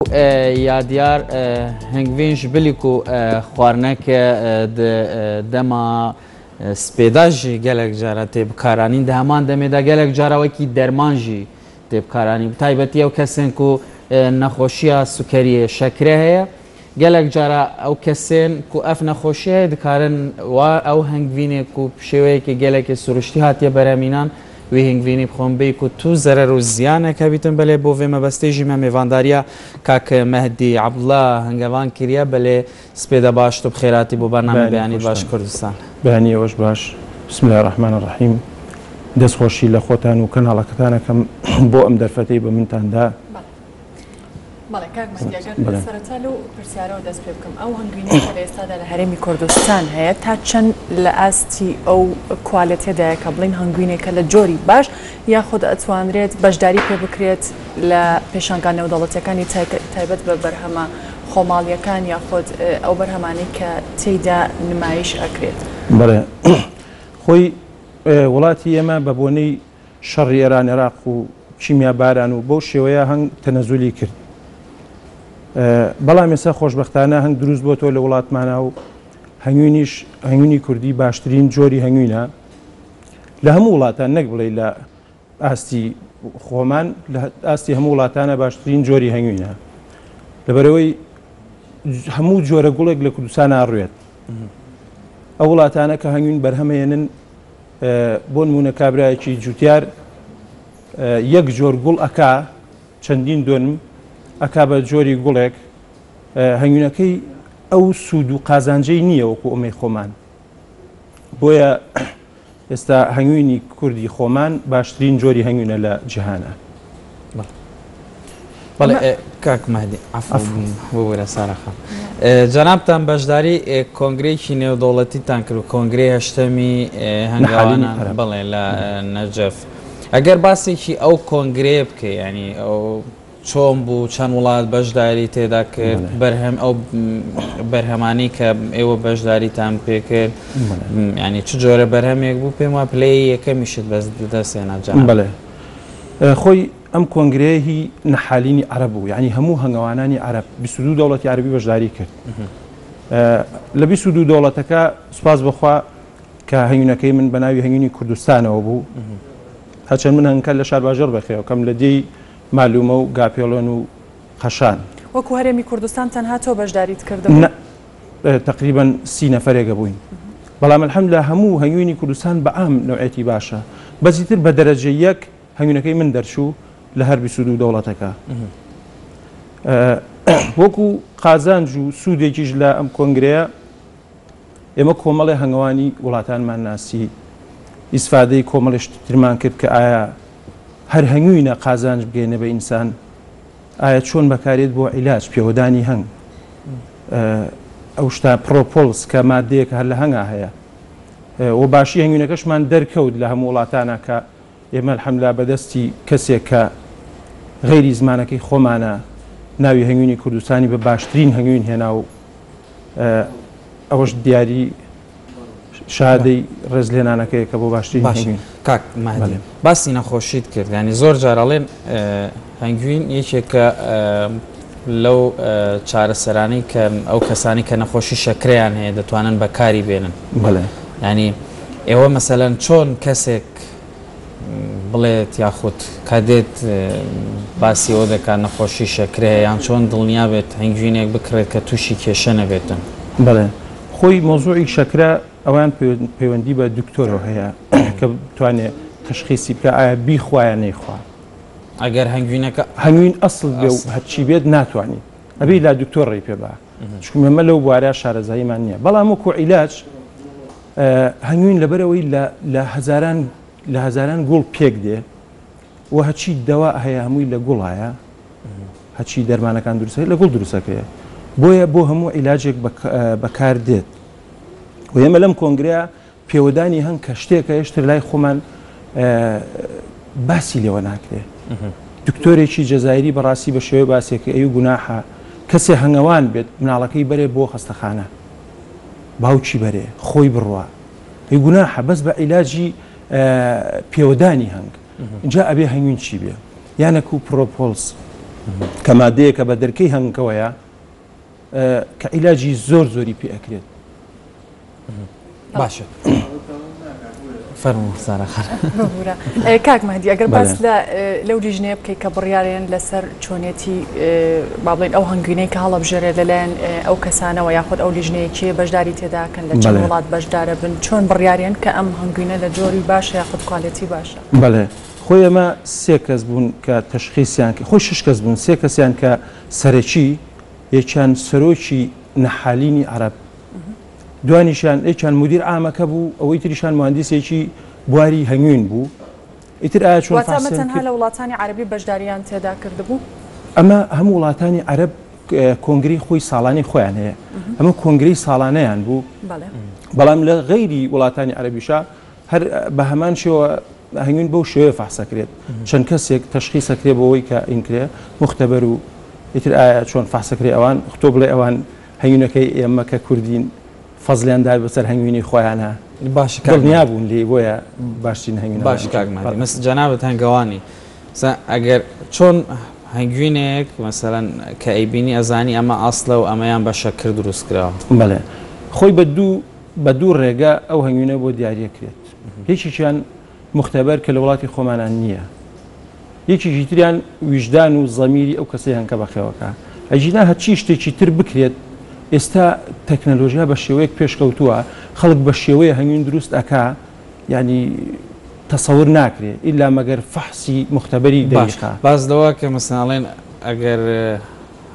یا دیار هنگوینش بلیکو خوارنک دما سپیداج گلک جارا تیب کارانی ده همان دمی دا گلک جارا وکی درمانجی تیب کارانی تایبتی او کسین کو نخوشی سکری شکره هیا گلک جارا او کسین کو اف نخوشی دکارن و او هنگوینه کو شوی که گلک سرشتی هاتی برامینان وی هنگوینی بخون بی که تو ضرر و زیانه که بیتون بله بوی مبستیجی میوانداریا که مهدی عبدالله هنگوان کریا بله سپیده باش تو بخیراتی بو برنامه بیانی باش کردستان بیانی وش باش بسم الله الرحمن الرحیم دست خوشی لخوتان و کنالکتان کم بو ام درفتی بمنتان دا بله کاک مهدی اگر سرطالو پرسیاره و دست بکم او هنگوینی که استاده لحرمی کردستان هیا تا چند لاستی او کوالیتی ده کبلین هنگوینی که لجوری باش یا خود اتوان رید باشداری پی بکرید لپیشانگان و دولتکانی تایبت به برهما خمالیکان یا خود او برهمانی که تیدا نمایش اکرید. بله خوی ولاتی اما ببونی شر ایران عراق و کیمیا باران و بو شویه هنگ تنزلی کرد. بەڵام ێستا خۆشبەختانە هەنگ دروست بۆ تۆ لە وڵاتمانە و هەنگوینی کوردی باشترین جۆری هەنگوینە لە هەموو وڵاتان نەک بڵێ لە ئاستی خۆمان لە ئاستی هەموو وڵاتانە باشترین جۆری هەنگوینە لەبەرەوەی هەموو جۆرە گوڵێک لە کوردستان ئاڕوێت ئەو وڵاتانە کە هەنگوین بەرهەمێنن بۆ نمونە کابرایەکی جوتیار یەک جۆر گوڵ ئەکا چەندین دۆنم ئەکا بە جۆری گوڵێک هەنگوینەکەی ئەو سوود و قازانجەی نییە وەکو ئەمەی خۆمان بۆیە ئێستا هەنگوینی کوردی خۆمان باشترین جۆری هەنگوینە لە جیهانە. بەڵێ کاک مهدی عەفو بوەرە سارەخان جەنابتان بەشداری کۆنگرەیەکی نێودەوڵەتیتان کرد و کۆنگرەی هەشتەمی هەنگاوانان بڵێ لە نەجەف ئەگەر باسێکی ئەو کۆنگرەیە بکە ینی ئەو چۆن بوو چەند وڵات بەشداری تێدا کرد بەرهەم ئەو بەرهەمانی کە ئێوە بەشداریتان پێ کرد ینی چ جۆرە بەرهەمێک بوو پێم وایە پلەی یەکەمیشت بەدەستێنا جان. بەڵێ خۆی ئەم کۆنگرەیە هی نەحالینی عەرەب بوو یعنی هەموو هەنگاوانانی عەرەب 22 دەوڵەتی عەرەبی بەشداری کرد لە 22 دەوڵەتەکە سوپاس بخوا کە هەنگوینەکەی من بە ناوی هەنگوینی کوردستانەوە بوو هەرچەند من هەنگکە لە شار باژەڕ بەخێوە کەم لە دێی معلومە و گاپێڵۆن و خەشان وەکو هەرێمی کوردستان تەنها تۆ بەشداریت کردن تقریبا 30 نەفرێکە بووین بەڵام الحەمدوللا هەموو هەنگوینی کوردستان بە ئام نەوعەتی باشە بەزیتر بە دەرەجە یەک هەنگوینەکەی من دەرچوو لە هەر 22 دەوڵەتەکە وەکو قازانج و سوودێکیش لە ئەم کۆنگرەیە ئێمە کۆمەڵی هەنگاوانی وڵاتانمان ناسی ئیسفادەی کۆمەڵی ترمان کرد کە ئایا هەر هەنگوینە قازانج بگەینە بە ئینسان ئایا چۆن بەکارێت بۆ عیلاج پێوەدانی هەنگ ئەو شتا پرۆپۆلس کە مادەیەک هەر لە هەنگا هەیە و باشی هەنگوینەکەشمان دەرکەوت لە هەموو وڵاتانە کە ئێمە الحەمدوللا بەدەستی کەسێک کە غەیری زمانەکەی خۆمانە ناوی هەنگوینی کوردستانی بە باشترین هەنگوین هێنا و ئەوەش دیاری شادەی ڕێزلێنانەکەی کە بۆ باشترین هەنگوین. کاک مهدی باسی نەخۆشیت کرد ینی زۆر جارەڵێن هەنگوین یەکێکە لەو چارەسەرانەی کە ئەو کەسانی کە نەخۆشی شەکرەیان هەیە دەتوانن بەکاری بێنن ینی ئێوە مەسەلەن چۆن کەسێک بڵێت یاخود کادێت باسی ئەوە دەکات نەخۆشی شەکرەیە یان چۆن دڵنیا بێت هەنگوینێک بکرێت کە تووشی کێشە نەبێتن. بەڵێ خۆی مۆزوعی شەکرە ئەوان پەیوەندی بە دکتۆرەوە هەیە کە بتوانێت تشخیصی بکە ئایا بیخوایە نەیخوا ئەگەر هەنگوینەکە هەنگوین ئەسڵ بێ و هەرچی بێت ناتوانین ئەبێ لا دکتۆر ڕێی پێ بە چکو ئێمە لەو بوارە شارەزاییمان نییە بەڵام وەکو عیلاج هەنگوین لەبەرەوەی لە هەزاران گوڵ پێک دێ و هەچی دەوا هەیە هەمووی لە گوڵایە هەچی دەرمانەکان دروستە لە گوڵ دروستەکەیە بۆیە بۆ هەموو عیلاجێک بەکار دێت و ئێمە لەم کۆنگرەیە پێوەدانی هەنگ کە شتێکە هێشتر لای خۆمان باسی لێوە ناکرێ دکتۆرێکی جەزایری بەڕاستی بە شێوەیە باسێکە ئەی گوناحە کەسێ هەنگەوان بێت مناڵەکەی بەرێ بۆ خەستەخانە باوکی بەرێ خۆی بڕوە ئەی گوناحە بەس بە عیلاجی پێوەدانی هەنگ اینجا ئەبێ هەنگوین چی بێ یانەکو پرۆپۆلس کە مادەیە کە بە دەرکەی هەنگەوەیە کە عیلاجی زۆری پێ ئەکرێت. باشە فەرموو سارەخەر. کاک مەهدی ئەگەر باس لەو لیژنەیە بکەیت کە بڕیارێن لەسەر چۆنێتی با بڵێن ئەو هەنگوینەی کە هەڵەبژێرێت لەلایەن ئەو کەسانەوە یاخود ئەو لیژنەیەکی بەشداری تێداکەن لە چەند وڵات بەشدارە بن چۆن بڕیارێن کە ئەم هەنگوینە لە جۆری باشە یاخود کواڵێتی باشە؟ بەڵێ خۆی ئەمە 3 کەس بوون کە تەشخیصیان کرد، خۆی 6 کەس بوون، 3 کەسیان کە سەرەکی یەکیان سەرۆکی نەحالینی عەرەب، دوانیشان یەکیان مدیر عامەکە بوو، ئەوەی تریشان مهندسێکی بواری هەنگوین بوو. ئیتر ئایا چۆن تەنها لە وڵاتانی عەرەبی بەشداریان تێدا کردبوو؟ ئەمە هەموو وڵاتانی عەرەب کۆنگری خۆی ساڵانی خۆیان هەیە، ئەمە کۆنگری ساڵانەیان بوو. بەڵام لە غەیری وڵاتانی عەرەبیشا هەر بە هەمان شێوە هەنگوین بەو شێوەیە فەحسەکرێت، چەند کەسێک تەشخیصەکرێ بەوەی کە ئینکرێ مختەبەر و ئیتر ئایا چۆن فەحسەکرێ ئەوان خۆ بڵێ ئەوان هەنگوینەکەی ئێمە کە کوردین فەزلیان دای بەسەر هەنگوینی خۆیانە باش دڵنیا بوون لێ بۆیە باشترین هەنگوین. باش کاک مەهدی مەس جەنابەت هەنگەوانی ئەگەر چۆن هەنگوینێک مەسەلەن کە ئەیبینی ئەزانی ئەمە ئەسڵە و ئەمەیان بە شەکر دروست کراوە. بەڵێ خۆی بە دوو ڕێگە ئەو هەنگوینە بۆ دیاریەکرێت. یەکییان مختەبەر کە لە وڵاتی خۆمانان نییە، یەکیشی تریان ویژدان و زەمیری ئەو کەسەیان کە بەخێوەکە ئەجینا هەچی شتێکی تر بکرێت. ئێستا تەکنەلۆژیا بە شێوەیەک پێشکەوتووە، خەڵک بە شێوەیە هەنگوین دروست ئەکا، ینی تەسەور ناکرێت ئیلا مەگەر فەحسی مختەبەری دەیقا. باز لەوە کە مەساڵێن ئەگەر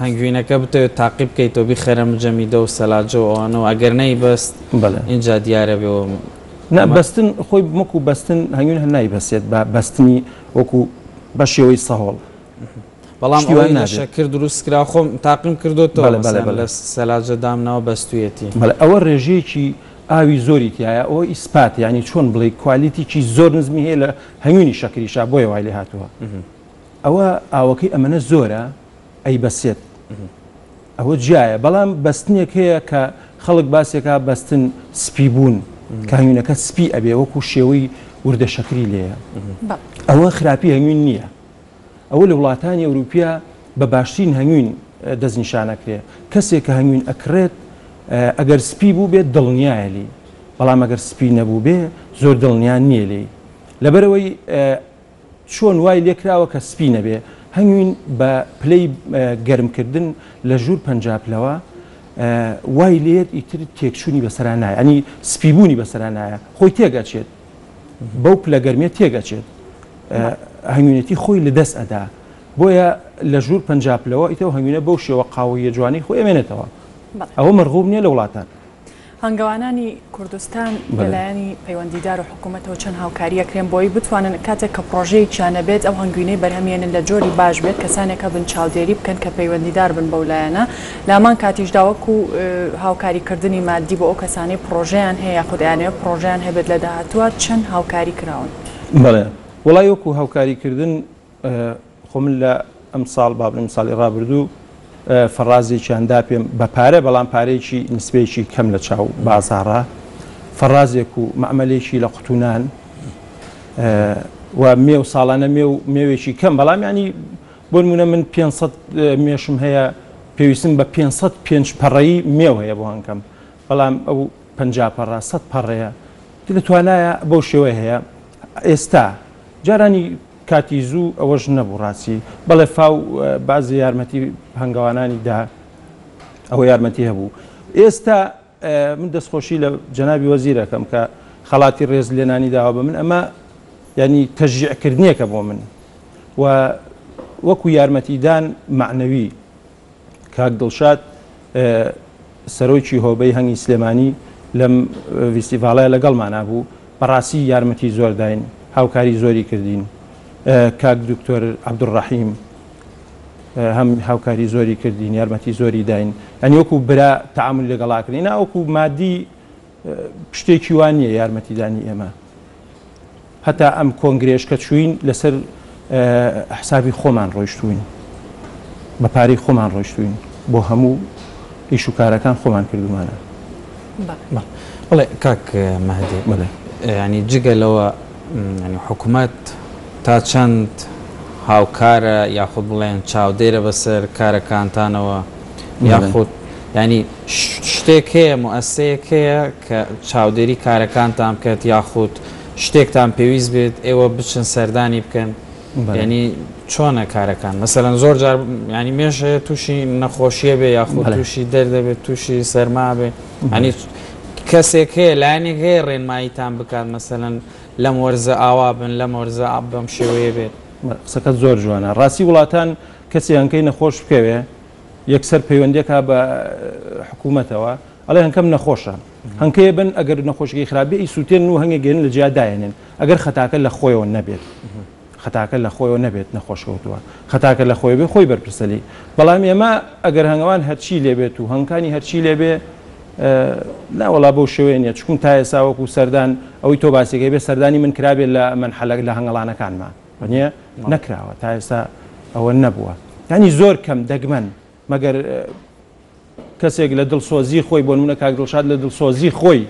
هەنگوینەکە بتەوێت تاقیب بکەیتەوە بیخێرە مجەمیدە و سەلاجە و ئەوانەوە ئەگەر نەیبەست اینجا دیارە بێەوە بەستن خۆی وەکو بەستن هەنگوین هەر نایبەسێت بە بەستنی وەکو بە شێوەی سەهۆڵ. بەڵام ئەوەی شەکر دروست کرا خۆم تاقیم کردوتەوە لە سەلاجە دامنەوە بەستویەتی. ئەوە ڕێژەیەکی ئاوی زۆری تایە، ئەوە ئیسپات ینی چۆن بڵێ کوالیتیکی زۆر نزمی هەیە لە هەنگوینی شەکریشا بۆیە وای لێ هاتووە. ئەوە ئاوەکەی ئەمەنە زۆرە ئەی بەسێت، ئەوە جیایە. بەڵام بەستنێک هەیە کە خەڵک باسێکا بەستن سپی بوون کە هەنگوینەکە سپی ئەبێ وەکو شێوەی وردە شەکری لێیە، ئەوە خراپی هەنگوین نییە. ئەوە لە وڵاتانی ئەوروپیا بە باشترین هەنگوین دەستنیشانەکرێ. کەسێک کە هەنگوین ئەکرێت ئەگەر سپی بوو بێت دڵنیایە لێ، بەڵام ئەگەر سپی نەبوو بێ زۆر دڵنیان نییە لێ. لەبەرەوەی چۆن وای لێکراوە کە سپی نەبێ، هەنگوین بە پلەی گەرمکردن لە ژوور پەنجاپلەوە وای لێت ئیتر تێکچوونی بەسەرا نایە، ئەنی سپیبوونی بەسەرا نایە، خۆی تێگەچێت بەو پلە گەرمێت تێگەچێت، هەنگوینەتی خۆی لەدەست ئەدا. بۆیە لە ژوور پەنجاپلەوە ئیتەوە هەنگوینە بەو شێوە قاوەیە جوانی خۆی ئەمێنێتەوە. ئەوە مەرغوب نییە لە وڵاتان. هەنگەوانانی کوردستان لەلایەنی پەیوەندیدار و حکوومەتەوە چەند هاوکاریەکرێن بۆی بتوانن کاتێک کە پرۆژەیەکیانە بێت ئەو هەنگوینەی بەرهەمێنن لە جۆری باش بێت، کەسانێکە بن چاودێری بکەن کە پەیوەندیدار بن بەو لایەنە. لامان کاتیشدا وەکو هاوکاریکردنی مادی بۆ ئەو کەسانی پرۆژەیان هەیە خودیانەیە پرۆژیان هەبێت لە داهاتووە چەند هاوکاری کراون. بەڵێ وڵای وەکو هاوکاریکردن خۆ من لە ئەم ساڵ بابلم ساڵی ڕابردوو فەرازێکیاندا پێم بە پارە، بەڵام پارێکی نسبەیەکی کەم لە چاو بازاڕە، فەرازێک و مەعمەلێکی لە قوتونان و مێو ساڵانە مێوێکی کەم، بەڵام ینی بۆ نمونە من 500 مێشم هەیە، پێویستم بە 505 پەڕەیی مێو هەیە بۆ هەنگکەم، بەڵام ئەو 50 پەڕە 100 پەڕەیە دەتوانایە بەو شێوەیە هەیە. ئێستا جارانی کاتی زوو ئەوەش نەبوو ڕاستی، بەڵێ فاو بازی یارمەتی هەنگاوانانی دا ئەوە یارمەتی هەبوو. ئێستا من دەستخۆشی لە جەنابی وەزیرەکەم کە خەڵاتی ڕێز لێنانی داوە بە من، ئەمە ینی تەشجیعکردنیەکە بۆ من و وەکو یارمەتیدان معنەوی. کاک دڵشاد سەرۆکی هۆبەی هەنگی سلێمانی لەم فیستیڤاڵەیە لەگەڵمانە بوو، بەڕاستی یارمەتی زۆر داین، هاوکاری زۆری کردین. کاک دکتۆر عەبدوڕەحیم هەم هاوکاری زۆری کردین، یارمەتی زۆری داین، ئەنی وەکو برا تەعاملی لەگەڵاکردین، وەکو مادی شتێکی وان نییە یارمەتیدانی ئێمە. هەتا ئەم کۆنگرێش کە چوین لەسەر حسابی خۆمان ڕۆیشتوین، بە پارەی خۆمان ڕۆیشتوین، بۆ هەموو ئیش و کارەکان خۆمان کردومانە. بەڵێ کاک مەهدی، ینی جگە لەوە ینی حکوومەت تا چەند هاوکارە یاخود بڵێن چاودێرە بەسەر کارەکانتانەوە یاخود ینی شتێک هەیە مؤسسەیەک هەیە کە چاودێری کارەکانتان بکات یاخود شتێکتان پێویست بێت ئێوە بچن سەردانی بکەن ینی چۆنە کارەکان مەسەلەن زۆر جار ینی مێژەیە تووشی نەخۆشیە بێ یاخود تووشی دەردەبێت تووشی سەرما بێ ینی کەسێک هەیە لایەنێک هەیە ڕێنماییتان بکات مەسەلەن لەم وەرزە ئاوا بن لەم وەرزە بەم شێوەیە بێت قسەکەت زۆر جوانە ڕاستی وڵاتان کەسی هەنکەی نەخۆش بکەوێ یەکسەر پەیوەندێکا بە حکوومەتەوە ئەڵێ هەنکەم نەخۆشە هەنکەیە بن ئەگەر نەخۆشگەی خراپێ ئی سووتێن و هەنگێک گەێن لە جیادایێنن ئەگەر خەتاکە لە خۆیەوە نەبێت خەتاکە لە خۆیەوە نەبێت نەخۆشکەوتووە خەتاکە لە خۆی بێ خۆی بەرپرسەلی بەڵام ئێمە ئەگەر هەنگەوان هەرچی لێبێت و هەنگانی هەرچی لێبێ ناوەڵا بەو شێوەیە نیە چکم تا ئێستا وەکو سەردان ئەوەی تۆ باسێکی بێ سەردانی من کرابێت لە منحەلەک لە هەنگەڵانەکانمان وەنیە نەکراوە تا ئێستا ئەوە نەبووە ینی زۆر کەم دەگمەن مەگەر کەسێک لە دڵسۆزی خۆی بۆ نمونە کاک دڵشاد لە دڵسۆزی خۆی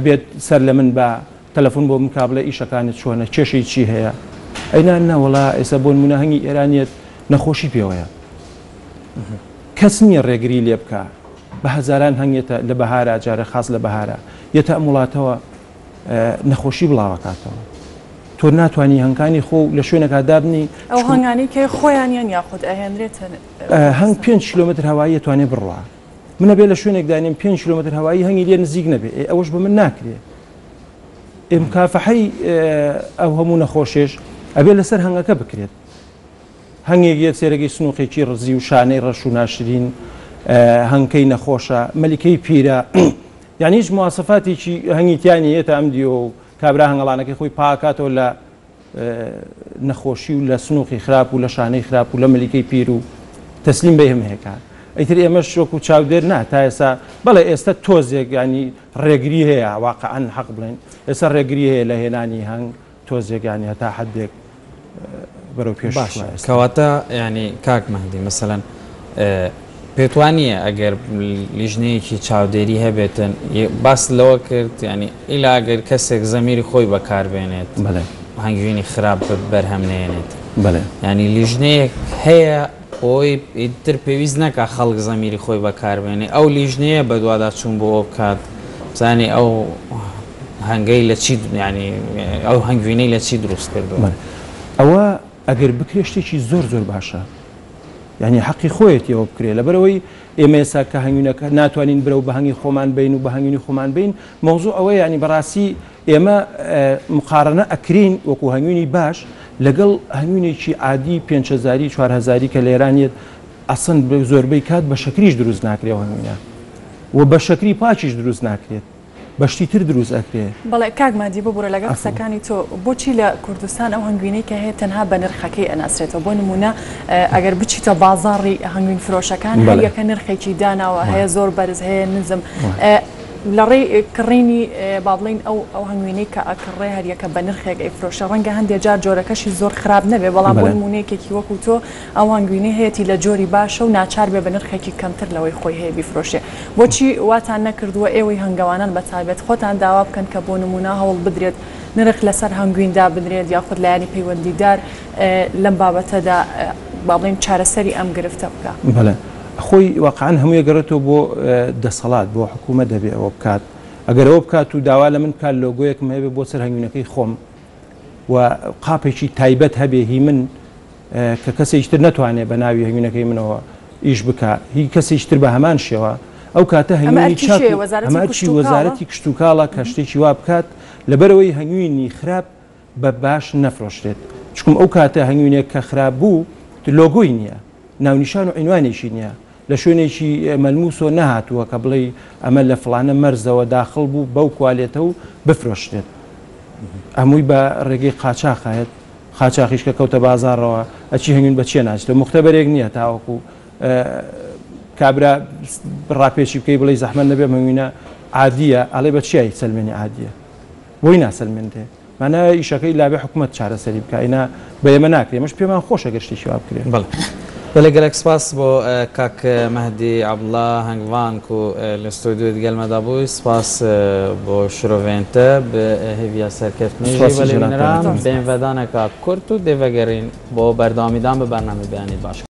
بێت سەر لە من بە تەلەفۆن بۆ من کابڵێ ئیشەکانت چۆنە کێشەی چی هەیە ئەینا ناوەڵا ئێستا بۆ نمونە هەنگی ئێرانیەت نەخۆشی پێوەیە کەس نییە ڕێگری لێ بکە بە هەزاران هەنگێتە لە بەهارە جارە خاص لە بەهارە یەتە وڵاتەوە نەخۆشی بڵاوەکاتەوە تۆ ناتوانانی هەنگانی خۆ لە شوێنێکا دابنی ئەو هەنگانی کە خۆیانیان یاخود ئەهێنرێتە هەنگ 5 کیلومتر هەوایی دەتوانێت بڕوا منە بێ لە شوێنێک دانیم 5 کیلومتر هەوایی هەنگی لێ نزیک نەبێ ئەوەش بە من ناکرێ ئمکافەحەی ئەو هەموو نەخۆشێش ئەبێ لەسەر هەنگەکە بکرێت هەنگێک سێرەگەی سنووقێکی ڕزی و شانەی ڕەش و ناشرین هەنگکەی نەخۆشە مەلیکەی پیرە یعنی هیچ مواسفاتێکی هەنگیتیانی هێتە ئەم دیۆ و کابرا هەنگەڵانەکەی خۆی پاکاتەوە لە نەخۆشی و لە سنووقی خراپ و لە شانەی خراپ و لە مەلیکەی پیر و تەسلیم بە هەم هەیەکان ئەیتر ئێمە شۆک و چاودێر نا تا ئێستا بەڵێ ئێستا تۆزێک ینی ڕێگری هەیە واقعەن حەق بڵێن ئێستا ڕێگری هەیە لە هێنانی هەنگ تۆزێکانی هەتا حدێک بەرەو پێش کەواتە ینی کاک مەهدی مەسەلەن پێتوانیە ئەگەر لیژنەیەکی چاودێری هەبێتن باس لەوە کرد ینی ئیلا ئەگەر کەسێک زەمیری خۆی بەکاربێنێت هەنگوینی خراپ بەرهەمنێنێت ینی لیژنەیەک هەیە ئەوی ئیتر پێویست نەکە خەڵک زەمیری خۆی بەکاربێنێ ئەو لیژنەیە بە دووادا چوون بۆ ئەو بکات زانی ئەو هەنگەی لە چی ینی ئەو هەنگوینەی لە چی دروست کردووە ئەوە ئەگەر بکرێ شتێکی زۆر زۆر باشە ینی حەقی خۆیەتەوە بکرێ لەبەرەوەی ئێمە ئێستا کە هەنگوینەکە ناتوانین برە و بە هەنگی خۆمان بین و بە هەنگوینی خۆمان بین مەوزوع ئەوە ینی بەڕاستی ئێمە مقارنە ئەکرین وەکو هەنگوینی باش لەگەڵ هەنگوینێکی عادی 5,000 4,000 کە لە ئێرانیت ئەسن زۆربەی کات بە شەکریش دروست ناکرێ هەنگوینە و بە شەکری پاچیش دروست ناکرێت بەشتی تر دروست ئەکرێ بەڵێ کاک مادی ببوورە لەگەڵ قسەکانی تۆ بۆچی لە کوردستان ئەو هەنگوینەی کە هەیە تەنها بە نرخەکەی ئەناسرێتەوە بۆ نمونە ئەگەر بچیتە بازاڕی هەنگوین فرۆشەکان هەیەکە نرخێکی داناوە هەیە زۆر بەرز هەیە نزم لە ڕێی کڕینی با بڵین ئەو هەنگوینەی کە ئەکڕێ هەریەکە بە نرخێک ئەیفرۆشە ڕەنگە هەندێک جار جۆرەکەشی زۆر خراپ نەبێ بەڵام بۆ نمونەیەکێکی وەکو تۆ ئەو هەنگوینەی هەیەی لە جۆری باشە و ناچار بێ بە نرخێکی کەمتر لەوەی خۆی هەیە بیفرۆشێ بۆچی واتان نەکردووە ئێوەی هەنگەوانان بە تایبەت خۆتان داوا بکەن کە بۆ نمونە هەوڵ بدرێت نرخ لەسەر هەنگویندا بدرێت یاخود لایەنی پەیوەندیدار لەم بابەتەدا با بڵین چارەسەری ئەم گرفتە بکە خۆی واقعان هەموویە گەڕێتەوە بۆ دەسەڵات بۆ حکوومەت دەبێ ئەوە بکات ئەگەر ئەوە بکات و داوا لە من کار لۆگۆیەکم هەبێ بۆ سەر هەنگوینەکەی خۆم و قاپێکی تایبەت هەبێ هی من کە کەسێکتر ناتوانێت بە ناوی هەنگوینەکەی منەوە ئیش بکە هی کەسێکتر بە هەمان شێوە ئەو کاتە هەنگوینی ئەمەچی وەزارەتی کشت و کاڵە کە شتێکی وا بکات لەبەرەوەی هەنگوینی خراپ بە باش نەفرۆشرێت چکم ئەو کاتە هەنگوینێک کە خراپ بوو لۆگۆی نییە ناونیشان و عینوانێکی نییە لە شوێنێکی مەلموسۆ نەهاتووە کە بڵێ ئەمە لە فڵانە مەرزەوە داخڵ بوو بەو کوالێتە و بفرۆشتێت ئەمووی بە ڕێگەی قاچاقایەت قاچاقیش کە کەوتە بازارڕەوە ئەچی هەنگوین بە چێ ناچێت مختبەرێک نییە تاوەکو کابرا ڕاپێکی بکەی بڵێ زەحمەت نەبێ هەنگوینە عادیە ئەڵێ بە چیایی سەلمێنی عادیە بۆی ناسەلمێنێ مانە ئیشەکەی لابێ حکوومەت چارەسەری بکە ئینا بە ئێمە ناکرێ مەش پێمان خۆشە گەشتێکی وا بکرێت بەڵێ بله گلک سپاس با کاک مهدی عبدالله هنگوان کو الاستودیو دیگل مدابوی سپاس با شروعینته به هیویا سرکفت میجی ولی منرام بین ودانه که کرد و دیوگرین با بردامیدن به برنامه بیانید باشه